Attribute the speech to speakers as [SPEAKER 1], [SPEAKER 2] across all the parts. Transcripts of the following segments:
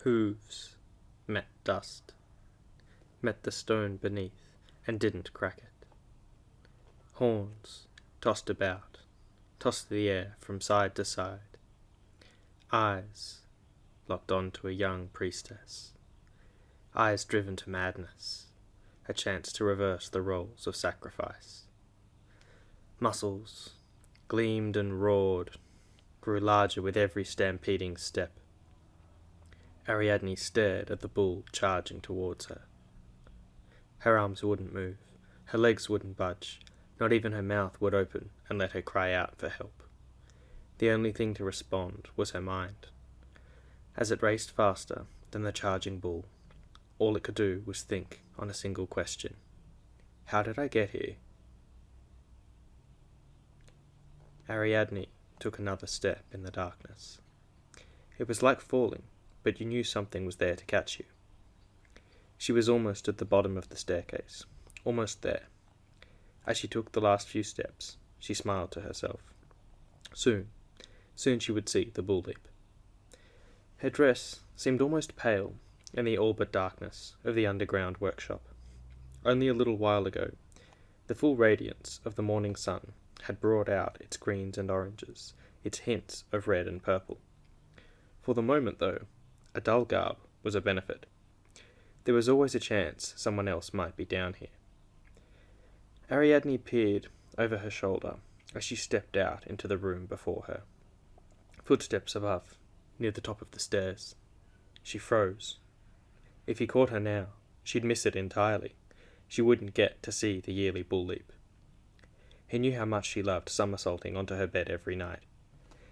[SPEAKER 1] Hooves met dust, met the stone beneath, and didn't crack it. Horns tossed about, tossed the air from side to side. Eyes locked on to a young priestess. Eyes driven to madness, a chance to reverse the roles of sacrifice. Muscles gleamed and roared, grew larger with every stampeding step. Ariadne stared at the bull charging towards her. Her arms wouldn't move, her legs wouldn't budge, not even her mouth would open and let her cry out for help. The only thing to respond was her mind. As it raced faster than the charging bull, all it could do was think on a single question. How did I get here? Ariadne took another step in the darkness. It was like falling, but you knew something was there to catch you. She was almost at the bottom of the staircase, almost there. As she took the last few steps, she smiled to herself. Soon she would see the bull leap. Her dress seemed almost pale in the all but darkness of the underground workshop. Only a little while ago, the full radiance of the morning sun had brought out its greens and oranges, its hints of red and purple. For the moment, though, a dull garb was a benefit. There was always a chance someone else might be down here. Ariadne peered over her shoulder as she stepped out into the room before her. Footsteps above, near the top of the stairs. She froze. If he caught her now, she'd miss it entirely. She wouldn't get to see the yearly bull leap. He knew how much she loved somersaulting onto her bed every night.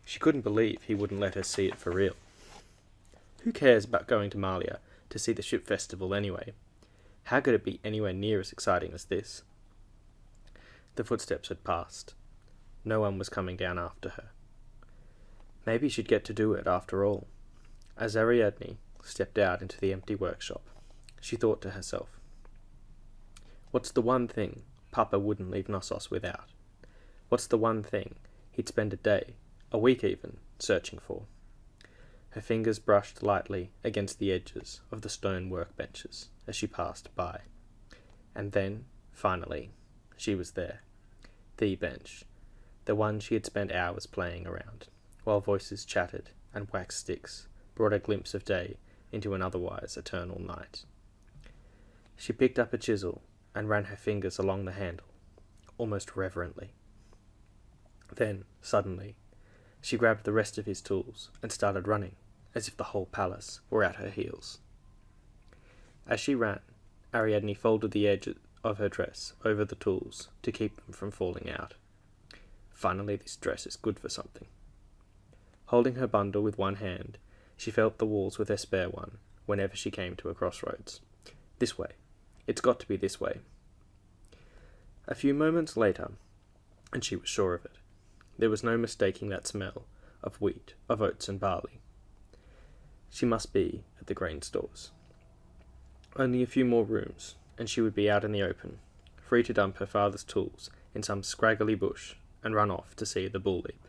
[SPEAKER 1] She couldn't believe he wouldn't let her see it for real. Who cares about going to Malia to see the ship festival anyway? How could it be anywhere near as exciting as this? The footsteps had passed. No one was coming down after her. Maybe she'd get to do it after all. As Ariadne stepped out into the empty workshop, she thought to herself, what's the one thing Papa wouldn't leave Knossos without? What's the one thing he'd spend a day, a week even, searching for? Her fingers brushed lightly against the edges of the stone workbenches as she passed by. And then, finally, she was there. The bench, the one she had spent hours playing around, while voices chattered and wax sticks brought a glimpse of day into an otherwise eternal night. She picked up a chisel and ran her fingers along the handle, almost reverently. Then, suddenly, she grabbed the rest of his tools and started running, as if the whole palace were at her heels. As she ran, Ariadne folded the edge of her dress over the tools to keep them from falling out. Finally, this dress is good for something. Holding her bundle with one hand, she felt the walls with her spare one whenever she came to a crossroads. This way. It's got to be this way. A few moments later, and she was sure of it. There was no mistaking that smell of wheat, of oats and barley. She must be at the grain stores. Only a few more rooms, and she would be out in the open, free to dump her father's tools in some scraggly bush and run off to see the bull leap.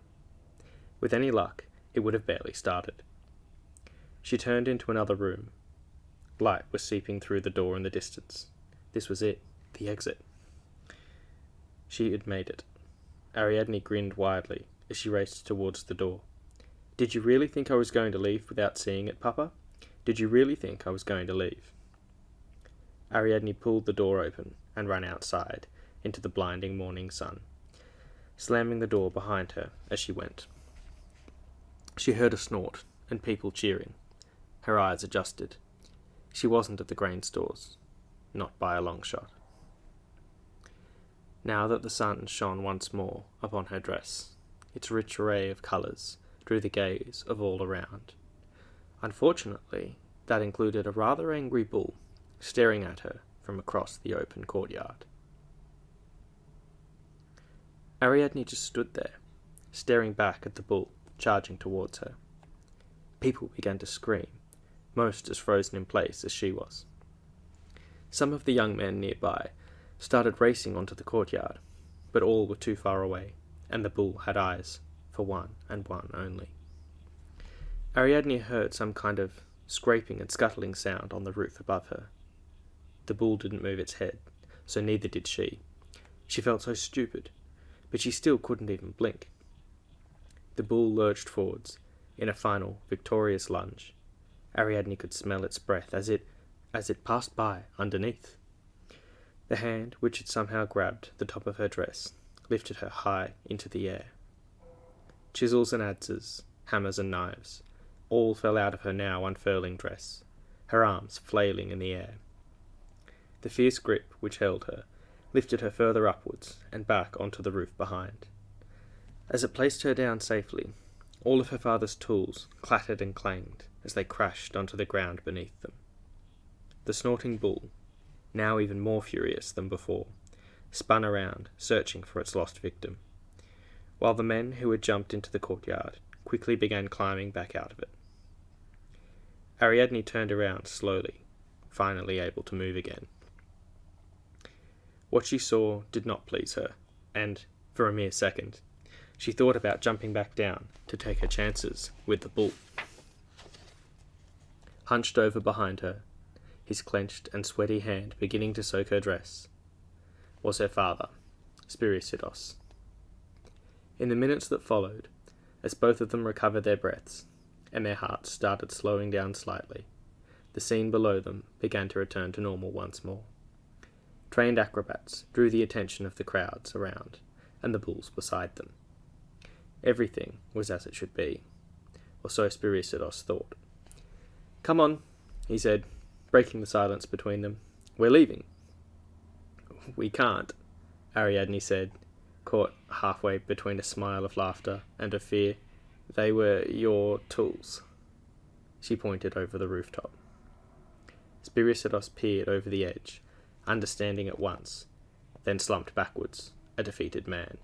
[SPEAKER 1] With any luck, it would have barely started. She turned into another room. Light was seeping through the door in the distance. This was it, the exit. She had made it. Ariadne grinned widely as she raced towards the door. Did you really think I was going to leave without seeing it, Papa? Did you really think I was going to leave? Ariadne pulled the door open and ran outside into the blinding morning sun, slamming the door behind her as she went. She heard a snort and people cheering. Her eyes adjusted. She wasn't at the grain stores, not by a long shot. Now that the sun shone once more upon her dress, its rich array of colours drew the gaze of all around. Unfortunately, that included a rather angry bull staring at her from across the open courtyard. Ariadne just stood there, staring back at the bull charging towards her. People began to scream, most as frozen in place as she was. Some of the young men nearby started racing onto the courtyard, but all were too far away, and the bull had eyes for one and one only. Ariadne heard some kind of scraping and scuttling sound on the roof above her. The bull didn't move its head, so neither did she. She felt so stupid, but she still couldn't even blink. The bull lurched forwards, in a final, victorious lunge. Ariadne could smell its breath as it passed by underneath. The hand, which had somehow grabbed the top of her dress, lifted her high into the air. Chisels and adzes, hammers and knives, all fell out of her now unfurling dress, her arms flailing in the air. The fierce grip which held her lifted her further upwards and back onto the roof behind. As it placed her down safely, all of her father's tools clattered and clanged as they crashed onto the ground beneath them. The snorting bull, now even more furious than before, spun around, searching for its lost victim, while the men who had jumped into the courtyard quickly began climbing back out of it. Ariadne turned around slowly, finally able to move again. What she saw did not please her, and, for a mere second, she thought about jumping back down to take her chances with the bull. Hunched over behind her, his clenched and sweaty hand beginning to soak her dress, was her father, Spiricidos. In the minutes that followed, as both of them recovered their breaths, and their hearts started slowing down slightly, the scene below them began to return to normal once more. Trained acrobats drew the attention of the crowds around, and the bulls beside them. Everything was as it should be, or so Spiricidos thought. "Come on," he said, breaking the silence between them. "We're leaving." "We can't," Ariadne said, caught halfway between a smile of laughter and of fear. "They were your tools." She pointed over the rooftop. Spiricidos peered over the edge, understanding at once, then slumped backwards, a defeated man.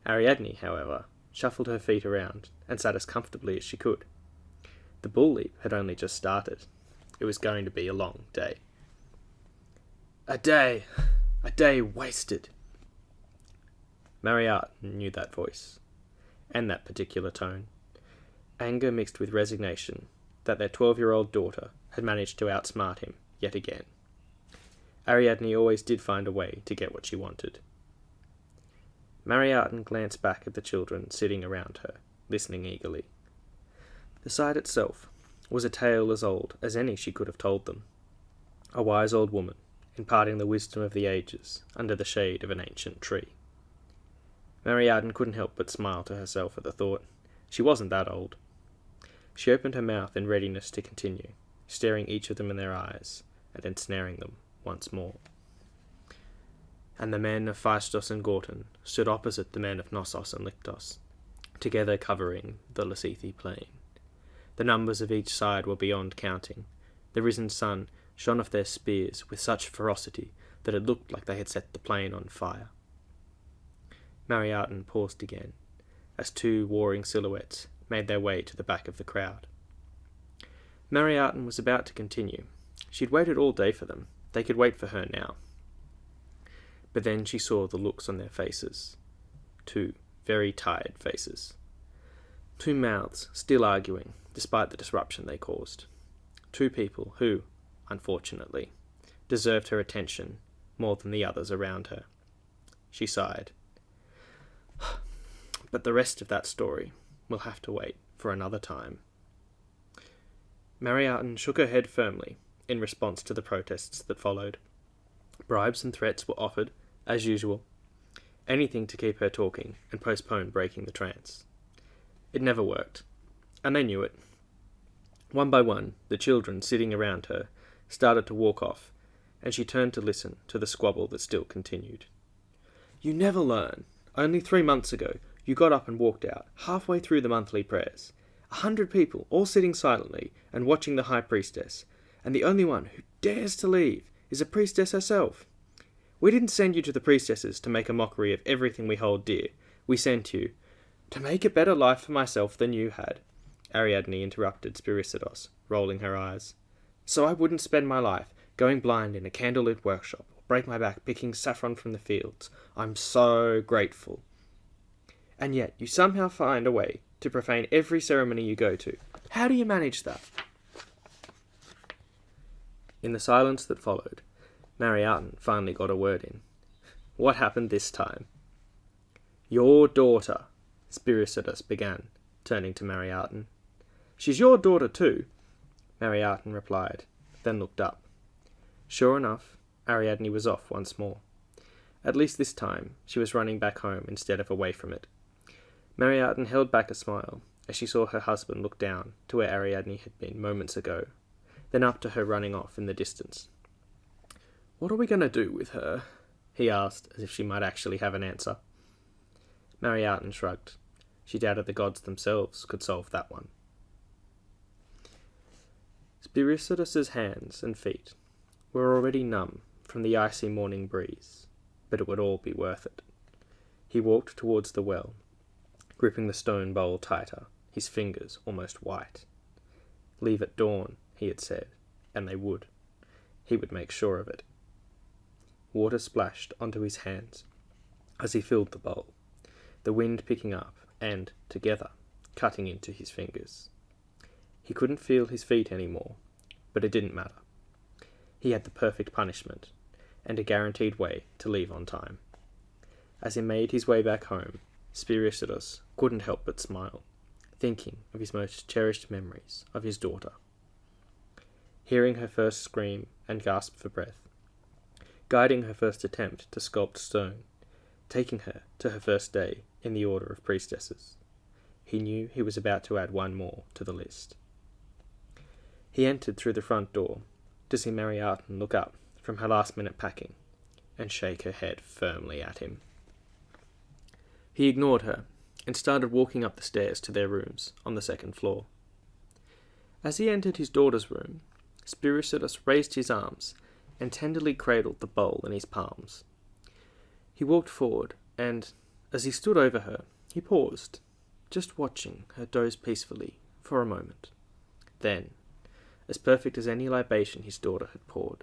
[SPEAKER 1] Ariadne, however, shuffled her feet around and sat as comfortably as she could. The bull leap had only just started. It was going to be a long day. A day wasted. Ariadne knew that voice, and that particular tone. Anger mixed with resignation that their 12-year-old daughter had managed to outsmart him yet again. Ariadne always did find a way to get what she wanted. Ariadne glanced back at the children sitting around her, listening eagerly. The sight itself was a tale as old as any she could have told them. A wise old woman, imparting the wisdom of the ages under the shade of an ancient tree. Ariadne couldn't help but smile to herself at the thought. She wasn't that old. She opened her mouth in readiness to continue, staring each of them in their eyes, and ensnaring them once more. And the men of Phaistos and Gorton stood opposite the men of Knossos and Lyctos, together covering the Lacethi plain. The numbers of each side were beyond counting. The risen sun shone off their spears with such ferocity that it looked like they had set the plain on fire. Ariadne paused again, as two warring silhouettes made their way to the back of the crowd. Ariadne was about to continue. She'd waited all day for them. They could wait for her now. But then she saw the looks on their faces. Two very tired faces. Two mouths still arguing, despite the disruption they caused. Two people who, unfortunately, deserved her attention more than the others around her. She sighed. But the rest of that story will have to wait for another time. Ariadne shook her head firmly in response to the protests that followed. Bribes and threats were offered, as usual. Anything to keep her talking and postpone breaking the trance. It never worked, and they knew it. One by one, the children sitting around her started to walk off, and she turned to listen to the squabble that still continued. "You never learn. Only 3 months ago, you got up and walked out, halfway through the monthly prayers. 100 people, all sitting silently and watching the high priestess, and the only one who dares to leave is a priestess herself. We didn't send you to the priestesses to make a mockery of everything we hold dear. We sent you to make a better life for myself than you had." Ariadne interrupted Spiricidos, rolling her eyes. "So I wouldn't spend my life going blind in a candlelit workshop, or break my back picking saffron from the fields. I'm so grateful. And yet you somehow find a way to profane every ceremony you go to. How do you manage that?" In the silence that followed, Ariadne finally got a word in. What happened this time? Your daughter, Spiricidus began, turning to Ariadne. She's your daughter too, Ariadne replied, then looked up. Sure enough, Ariadne was off once more. At least this time, she was running back home instead of away from it. Ariadne held back a smile as she saw her husband look down to where Ariadne had been moments ago, then up to her running off in the distance. What are we going to do with her? He asked, as if she might actually have an answer. Ariadne shrugged. She doubted the gods themselves could solve that one. Spiricidus's hands and feet were already numb from the icy morning breeze, but it would all be worth it. He walked towards the well, gripping the stone bowl tighter, his fingers almost white. Leave at dawn, he had said, and they would. He would make sure of it. Water splashed onto his hands as he filled the bowl, the wind picking up and, together, cutting into his fingers. He couldn't feel his feet anymore, but it didn't matter. He had the perfect punishment, and a guaranteed way to leave on time. As he made his way back home, Spiricidus couldn't help but smile, thinking of his most cherished memories of his daughter. Hearing her first scream and gasp for breath, guiding her first attempt to sculpt stone, taking her to her first day in the order of priestesses, he knew he was about to add one more to the list. He entered through the front door to see Ariadne look up from her last-minute packing and shake her head firmly at him. He ignored her and started walking up the stairs to their rooms on the second floor. As he entered his daughter's room, Spiricidus raised his arms and tenderly cradled the bowl in his palms. He walked forward, and, as he stood over her, he paused, just watching her doze peacefully for a moment. Then, as perfect as any libation his daughter had poured,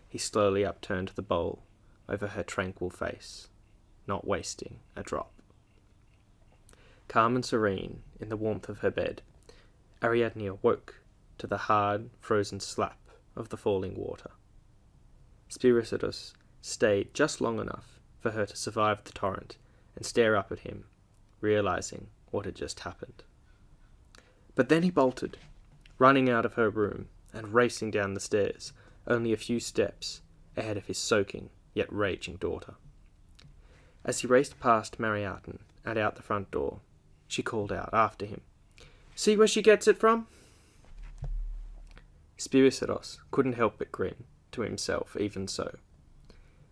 [SPEAKER 1] he slowly upturned the bowl over her tranquil face, not wasting a drop. Calm and serene in the warmth of her bed, Ariadne awoke to the hard, frozen slap of the falling water. Spiricidus stayed just long enough for her to survive the torrent and stare up at him, realizing what had just happened. But then he bolted, running out of her room and racing down the stairs, only a few steps ahead of his soaking yet raging daughter. As he raced past Ariadne and out the front door, she called out after him, "See where she gets it from?" Spiricidus couldn't help but grin to himself even so.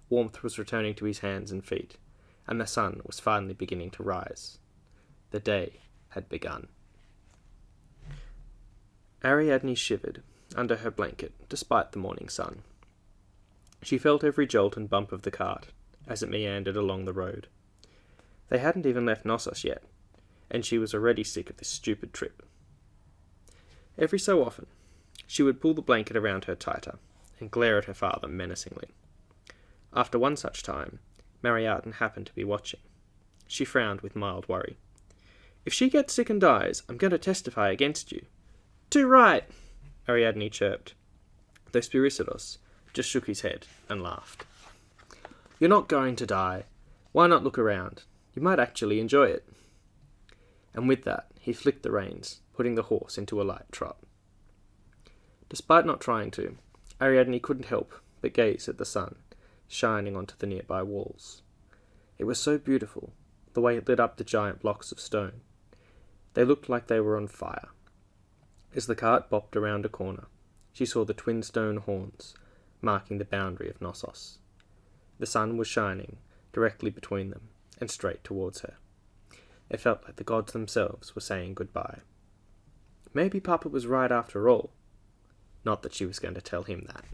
[SPEAKER 1] Warmth was returning to his hands and feet, and the sun was finally beginning to rise. The day had begun. Ariadne shivered under her blanket despite the morning sun. She felt every jolt and bump of the cart as it meandered along the road. They hadn't even left Knossos yet, and she was already sick of this stupid trip. Every so often, she would pull the blanket around her tighter and glare at her father menacingly. After one such time, Ariadne happened to be watching. She frowned with mild worry. "If she gets sick and dies, I'm going to testify against you." "Too right," Ariadne chirped, though Spiricidus just shook his head and laughed. "You're not going to die. Why not look around? You might actually enjoy it." And with that, he flicked the reins, putting the horse into a light trot. Despite not trying to, Ariadne couldn't help but gaze at the sun, shining onto the nearby walls. It was so beautiful, the way it lit up the giant blocks of stone. They looked like they were on fire. As the cart bopped around a corner, she saw the twin stone horns, marking the boundary of Knossos. The sun was shining directly between them, and straight towards her. It felt like the gods themselves were saying goodbye. Maybe Papa was right after all. Not that she was going to tell him that.